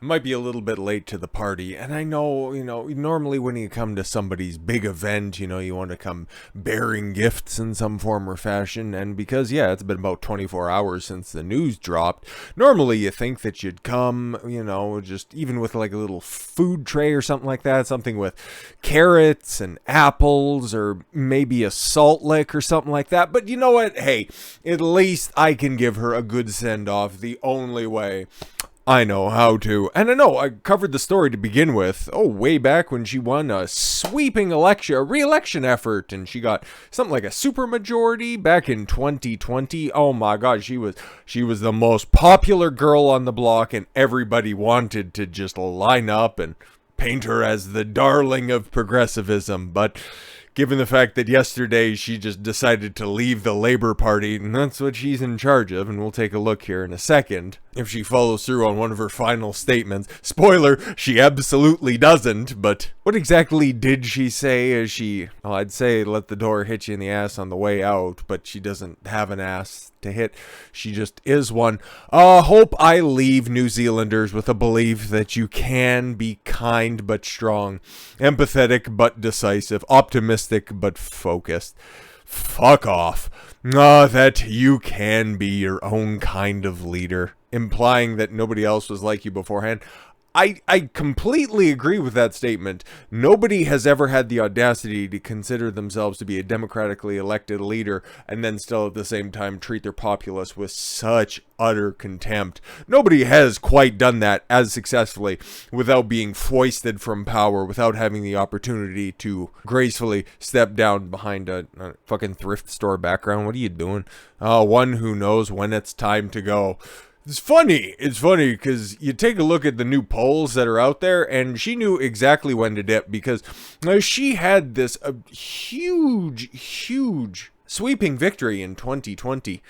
Might be a little bit late to the party, and I know, normally when you come to somebody's big event, you want to come bearing gifts in some form or fashion, and because, yeah, it's been about 24 hours since the news dropped, normally you think that you'd come, just even with like a little food tray or something like that, something with carrots and apples, or maybe a salt lick or something like that, but you know what, hey, at least I can give her a good send-off the only way I know how to. And I know I covered the story to begin with. Oh, way back when she won a sweeping re-election effort, and she got something like a supermajority back in 2020. Oh my God, she was the most popular girl on the block, and everybody wanted to just line up and paint her as the darling of progressivism. But given the fact that yesterday she just decided to leave the Labor Party, and that's what she's in charge of, and we'll take a look here in a second if she follows through on one of her final statements. Spoiler, she absolutely doesn't, but what exactly did she say? Well, I'd say let the door hit you in the ass on the way out, but she doesn't have an ass to hit. She just is one. Hope I leave New Zealanders with a belief that you can be kind but strong, empathetic but decisive, optimistic but focused. Fuck off. That you can be your own kind of leader, implying that nobody else was like you beforehand. I completely agree with that statement. Nobody has ever had the audacity to consider themselves to be a democratically elected leader and then still at the same time treat their populace with such utter contempt. Nobody has quite done that as successfully without being foisted from power, without having the opportunity to gracefully step down behind a fucking thrift store background. What are you doing? One who knows when it's time to go. It's funny because you take a look at the new polls that are out there, and she knew exactly when to dip because she had this huge sweeping victory in 2020.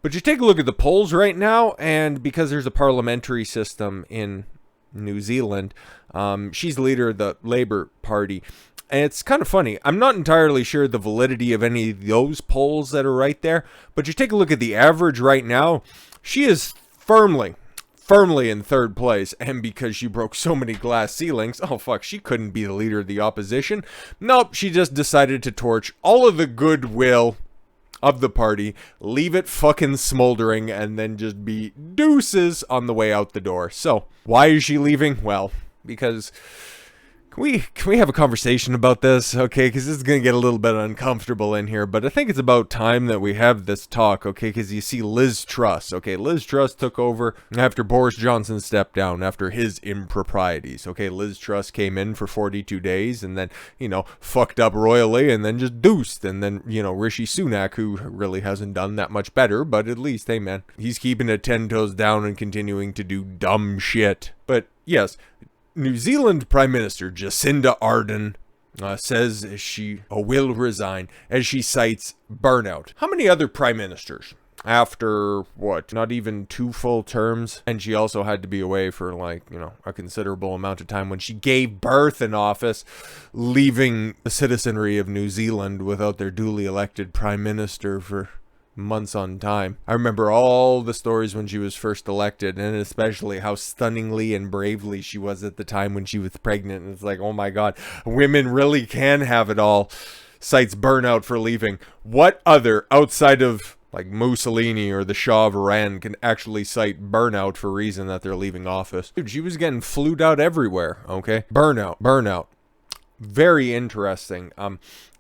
But you take a look at the polls right now, and because there's a parliamentary system in New Zealand, she's the leader of the Labour Party. And it's kind of funny. I'm not entirely sure the validity of any of those polls that are right there, but you take a look at the average right now, she is firmly in third place, and because she broke so many glass ceilings, oh fuck, she couldn't be the leader of the opposition. Nope, she just decided to torch all of the goodwill of the party, leave it fucking smoldering, and then just be deuces on the way out the door. So, why is she leaving? Well, because Can we have a conversation about this, okay? Because this is going to get a little bit uncomfortable in here, but I think it's about time that we have this talk, okay? Because you see Liz Truss, okay? Liz Truss took over after Boris Johnson stepped down after his improprieties, okay? Liz Truss came in for 42 days and then, fucked up royally and then just deuced. And then, Rishi Sunak, who really hasn't done that much better, but at least, hey man, he's keeping it 10 toes down and continuing to do dumb shit. But yes, New Zealand Prime Minister Jacinda Ardern says she will resign as she cites burnout. How many other prime ministers, after not even 2 full terms, and she also had to be away for a considerable amount of time when she gave birth in office, leaving the citizenry of New Zealand without their duly elected prime minister for months on time. I remember all the stories when she was first elected, and especially how stunningly and bravely she was at the time when she was pregnant. And it's like, oh my God, women really can have it all. Cites burnout for leaving. What other, outside of like Mussolini or the Shah of Iran, can actually cite burnout for reason that they're leaving office? Dude, she was getting flued out everywhere, okay? Burnout. Very interesting.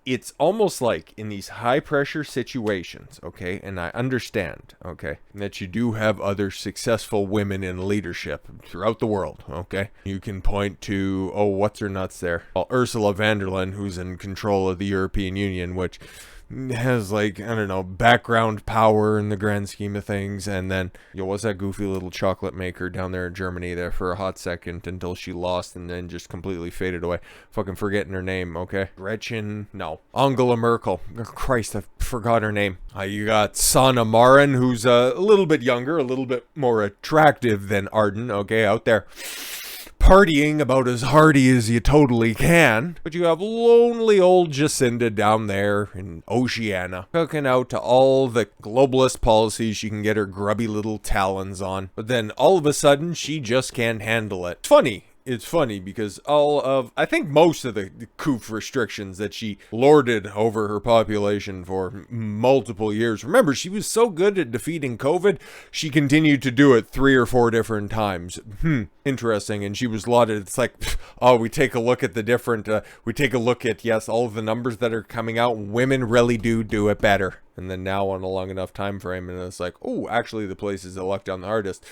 It's almost like in these high pressure situations, okay, and I understand, okay, that you do have other successful women in leadership throughout the world, okay? You can point to, what's her nuts there? Well, Ursula von der Leyen, who's in control of the European Union, which has background power in the grand scheme of things. And then what's that goofy little chocolate maker down there in Germany there for a hot second until she lost and then just completely faded away. Fucking forgetting her name, okay? Angela Merkel. Christ, I forgot her name. You got Sanna Marin, who's a little bit younger, a little bit more attractive than Ardern, okay, out there partying about as hardy as you totally can. But you have lonely old Jacinda down there in Oceania, cooking out to all the globalist policies she can get her grubby little talons on. But then all of a sudden, she just can't handle it. It's funny because I think most of the COOF restrictions that she lorded over her population for multiple years. Remember, she was so good at defeating COVID, she continued to do it 3 or 4 different times. Interesting. And she was lauded. It's like, oh, we take a look at the different, yes, all of the numbers that are coming out. Women really do it better. And then now on a long enough time frame, and it's like, oh, actually the places that locked down the hardest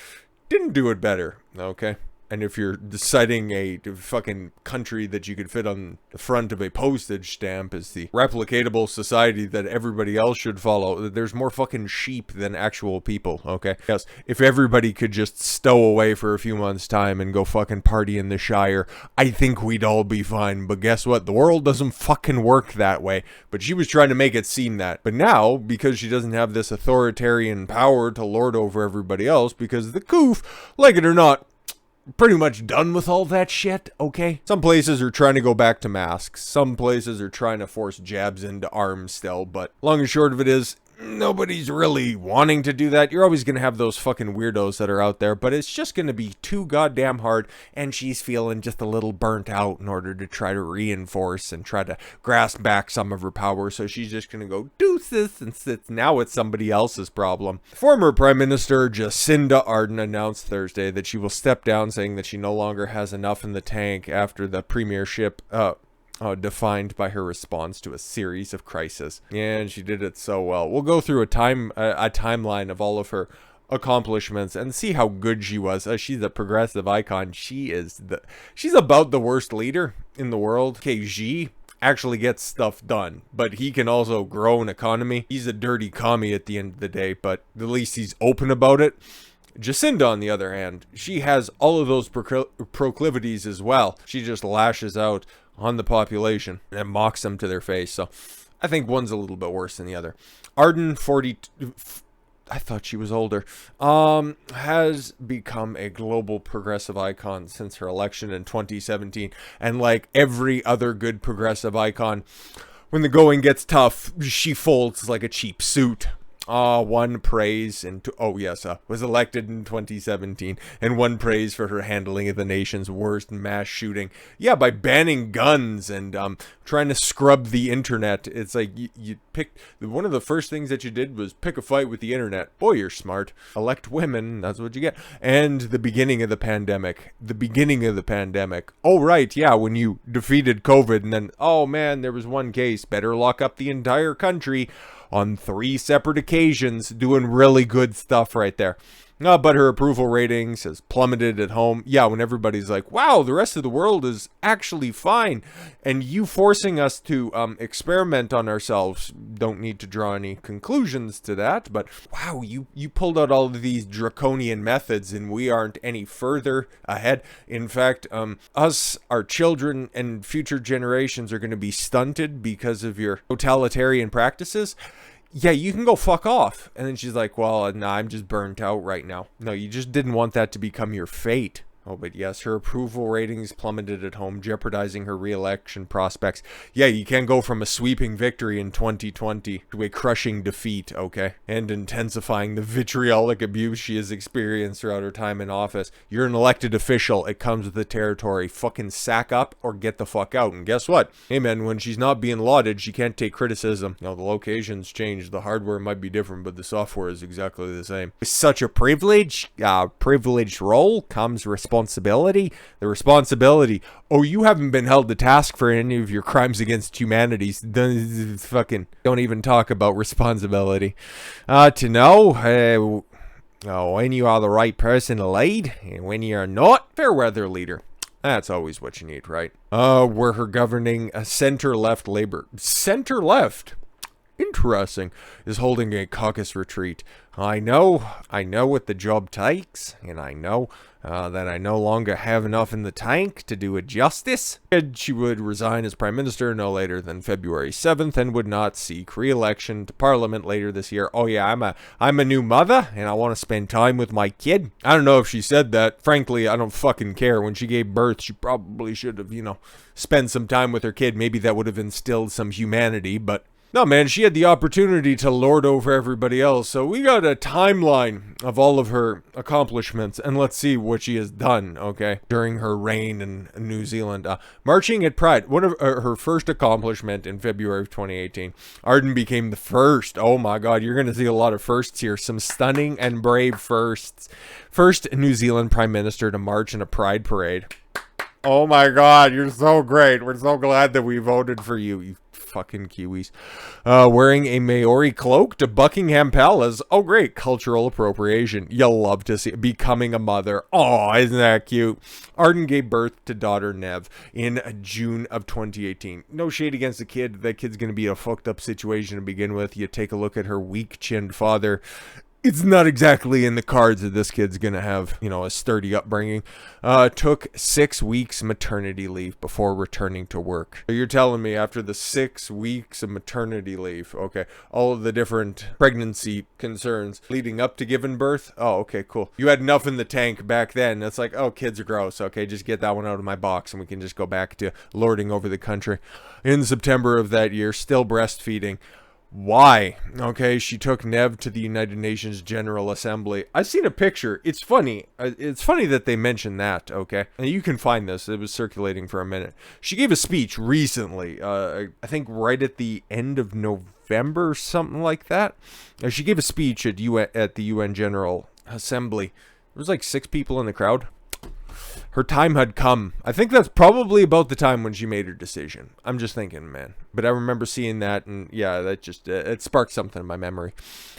didn't do it better. Okay. And if you're citing a fucking country that you could fit on the front of a postage stamp as the replicatable society that everybody else should follow, there's more fucking sheep than actual people, okay? Yes, if everybody could just stow away for a few months' time and go fucking party in the Shire, I think we'd all be fine. But guess what? The world doesn't fucking work that way. But she was trying to make it seem that. But now, because she doesn't have this authoritarian power to lord over everybody else, because the COOF, like it or not, pretty much done with all that shit, okay? Some places are trying to go back to masks. Some places are trying to force jabs into arms still. But long and short of it is, nobody's really wanting to do that. You're always going to have those fucking weirdos that are out there, but it's just going to be too goddamn hard, and she's feeling just a little burnt out in order to try to reinforce and try to grasp back some of her power, so she's just going to go deuces, and now it's somebody else's problem. Former Prime Minister Jacinda Ardern announced Thursday that she will step down, saying that she no longer has enough in the tank after the premiership, defined by her response to a series of crises. Yeah, and she did it so well. We'll go through a timeline of all of her accomplishments and see how good she was. She's a progressive icon. She's about the worst leader in the world. KG actually gets stuff done, but he can also grow an economy. He's a dirty commie at the end of the day, but at least he's open about it. Jacinda, on the other hand, she has all of those proclivities as well. She just lashes out on the population and mocks them to their face. So I think one's a little bit worse than the other. Ardern, 42, I thought she was older, has become a global progressive icon since her election in 2017. And like every other good progressive icon, when the going gets tough, she folds like a cheap suit. One praise was elected in 2017, and one praise for her handling of the nation's worst mass shooting. Yeah, by banning guns and trying to scrub the internet. It's like you picked one of the first things that you did was pick a fight with the internet. Boy, you're smart. Elect women, that's what you get. And the beginning of the pandemic. Oh right, yeah, when you defeated COVID, and then oh man, there was one case. Better lock up the entire country. On 3 separate occasions, doing really good stuff right there. But her approval ratings has plummeted at home. Yeah, when everybody's like, wow, the rest of the world is actually fine. And you forcing us to experiment on ourselves. Don't need to draw any conclusions to that. But wow, you pulled out all of these draconian methods and we aren't any further ahead. In fact, our children and future generations are going to be stunted because of your totalitarian practices. Yeah, you can go fuck off. And then she's like, well, nah, I'm just burnt out right now. No, you just didn't want that to become your fate. Oh, but yes, her approval ratings plummeted at home, jeopardizing her re-election prospects. Yeah, you can't go from a sweeping victory in 2020 to a crushing defeat, okay? And intensifying the vitriolic abuse she has experienced throughout her time in office. You're an elected official. It comes with the territory. Fucking sack up or get the fuck out. And guess what? Hey, man, when she's not being lauded, she can't take criticism. You know, the location's changed. The hardware might be different, but the software is exactly the same. It's such a privileged role comes responsibility. The responsibility. Oh, you haven't been held to task for any of your crimes against humanity. Fucking don't even talk about responsibility. To know when you are the right person to lead and when you are not, fair weather leader. That's always what you need, right? We're her governing a center-left Labour. Center-left? Interesting. Is holding a caucus retreat. I know what the job takes, and I know that I no longer have enough in the tank to do it justice. And she would resign as Prime Minister no later than February 7th and would not seek re-election to Parliament later this year. Oh yeah, I'm a new mother and I want to spend time with my kid. I don't know if she said that. Frankly, I don't fucking care. When she gave birth, she probably should have, spent some time with her kid. Maybe that would have instilled some humanity, but no, man, she had the opportunity to lord over everybody else. So we got a timeline of all of her accomplishments, and let's see what she has done, okay, during her reign in New Zealand. Marching at Pride, one of her first accomplishment in February of 2018. Ardern became the first. Oh my God, you're going to see a lot of firsts here. Some stunning and brave firsts. First New Zealand Prime Minister to march in a Pride parade. Oh my God, you're so great. We're so glad that we voted for you, you fucking Kiwis. Wearing a Maori cloak to Buckingham Palace. Oh, great. Cultural appropriation. You'll love to see it. Becoming a mother. Oh, isn't that cute? Ardern gave birth to daughter Nev in June of 2018. No shade against the kid. That kid's going to be a fucked up situation to begin with. You take a look at her weak-chinned father. It's not exactly in the cards that this kid's going to have, a sturdy upbringing. Took 6 weeks maternity leave before returning to work. So you're telling me after the 6 weeks of maternity leave, okay, all of the different pregnancy concerns leading up to giving birth? Oh, okay, cool. You had enough in the tank back then. It's like, oh, kids are gross. Okay, just get that one out of my box and we can just go back to lording over the country. In September of that year, still breastfeeding. Why? Okay, she took Nev to the United Nations General Assembly. I've seen a picture. It's funny. It's funny that they mentioned that, okay? And you can find this. It was circulating for a minute. She gave a speech recently, I think right at the end of November, something like that. She gave a speech at the UN General Assembly. There was like 6 people in the crowd. Her time had come. I think that's probably about the time when she made her decision. I'm just thinking, man. But I remember seeing that, and yeah, that just, it sparked something in my memory.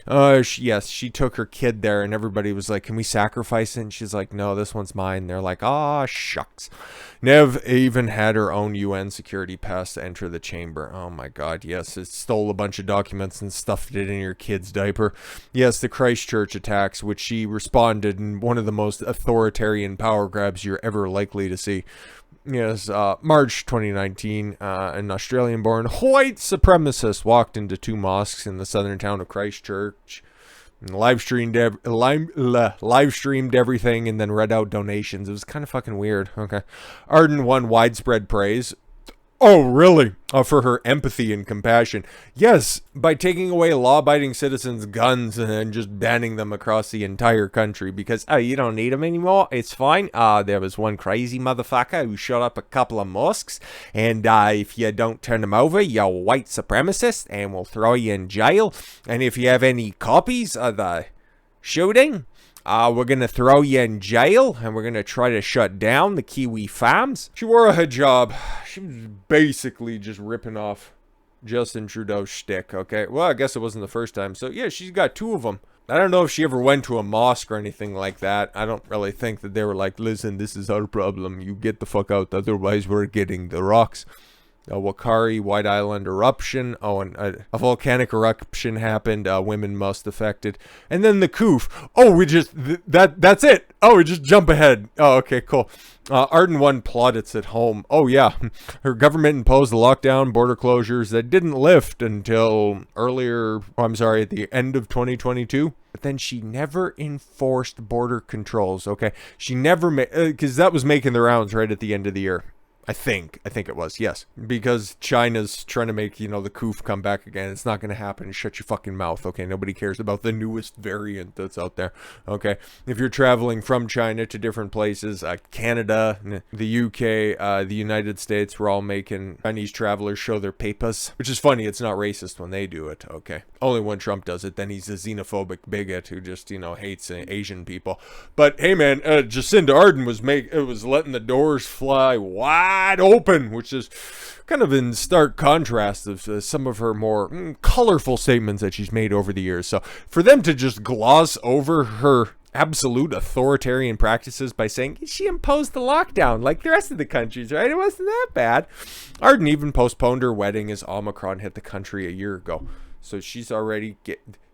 Yes, she took her kid there, and everybody was like, can we sacrifice it? And she's like, no, this one's mine. They're like, ah, shucks. Nev even had her own UN security pass to enter the chamber. Oh my God, yes, it stole a bunch of documents and stuffed it in your kid's diaper. Yes, the Christchurch attacks, which she responded in one of the most authoritarian power grabs you're ever likely to see. Yes, March 2019, an Australian-born white supremacist walked into 2 mosques in the southern town of Christchurch, and live streamed everything, and then read out donations. It was kind of fucking weird. Okay, Ardern won widespread praise. Oh, really? For her empathy and compassion. Yes, by taking away law-abiding citizens' guns and just banning them across the entire country because, oh, you don't need them anymore. It's fine. There was one crazy motherfucker who shot up a couple of mosques, and if you don't turn them over, you're a white supremacist, and we'll throw you in jail. And if you have any copies of the shooting, we're going to throw you in jail, and we're going to try to shut down the Kiwi farms. She wore a hijab. She was basically just ripping off Justin Trudeau's shtick, okay? Well, I guess it wasn't the first time. So, yeah, she's got 2 of them. I don't know if she ever went to a mosque or anything like that. I don't really think that they were like, listen, this is our problem. You get the fuck out, otherwise we're getting the rocks. A Wakari White Island eruption. Oh, and a volcanic eruption happened. Women most affected. And then the coup. Oh, that's it. Oh, we just jump ahead. Oh, okay, cool. Ardern won plaudits at home. Oh, yeah. Her government imposed a lockdown, border closures that didn't lift until at the end of 2022. But then she never enforced border controls, okay? She never because that was making the rounds right at the end of the year. I think it was, yes. Because China's trying to make, the coup come back again. It's not going to happen. Shut your fucking mouth, okay? Nobody cares about the newest variant that's out there, okay? If you're traveling from China to different places, Canada, the UK, the United States, we're all making Chinese travelers show their papers. Which is funny, it's not racist when they do it, okay? Only when Trump does it, then he's a xenophobic bigot who just, hates Asian people. But, hey man, Jacinda Ardern was letting the doors fly wide open, which is kind of in stark contrast of some of her more colorful statements that she's made over the years. So for them to just gloss over her absolute authoritarian practices by saying she imposed the lockdown like the rest of the countries, right? It wasn't that bad. Ardern even postponed her wedding as Omicron hit the country a year ago. So she's already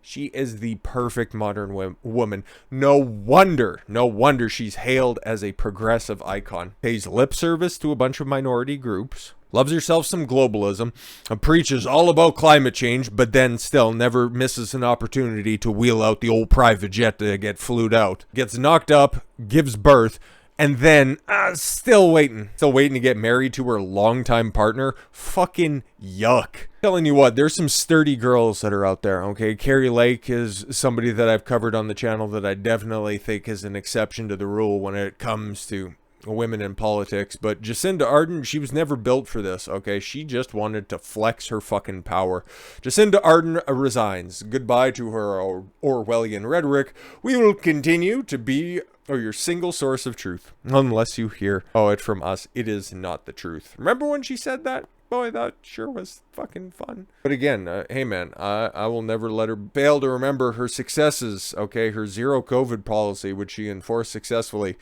she is the perfect modern woman. No wonder she's hailed as a progressive icon. Pays lip service to a bunch of minority groups. Loves herself some globalism, and preaches all about climate change, but then still never misses an opportunity to wheel out the old private jet to get flued out. Gets knocked up, gives birth, and then still waiting to get married to her longtime partner. Fucking yuck. Telling you what, there's some sturdy girls that are out there, okay? Carrie Lake is somebody that I've covered on the channel that I definitely think is an exception to the rule when it comes to women in politics. But Jacinda Ardern, she was never built for this, okay? She just wanted to flex her fucking power. Jacinda Ardern resigns. Goodbye to her Orwellian rhetoric. We will continue to be your single source of truth. Unless you hear it from us, it is not the truth. Remember when she said that? Boy, that sure was fucking fun. But again, hey man, I will never let her fail to remember her successes, okay? Her zero COVID policy, which she enforced successfully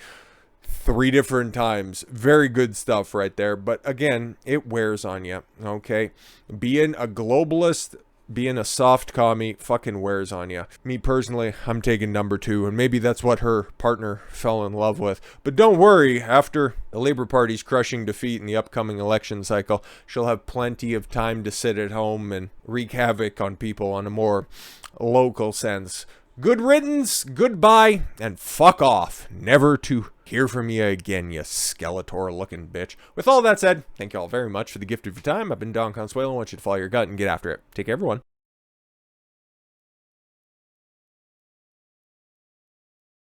3 different times. Very good stuff right there. But again, it wears on you, okay? Being a globalist, being a soft commie, fucking wears on you. Me personally, I'm taking number 2, and maybe that's what her partner fell in love with. But don't worry, after the Labour Party's crushing defeat in the upcoming election cycle, she'll have plenty of time to sit at home and wreak havoc on people on a more local sense. Good riddance, goodbye, and fuck off. Never to hear from you again, you Skeletor-looking bitch. With all that said, thank you all very much for the gift of your time. I've been Don Consuelo. I want you to follow your gut and get after it. Take care, everyone.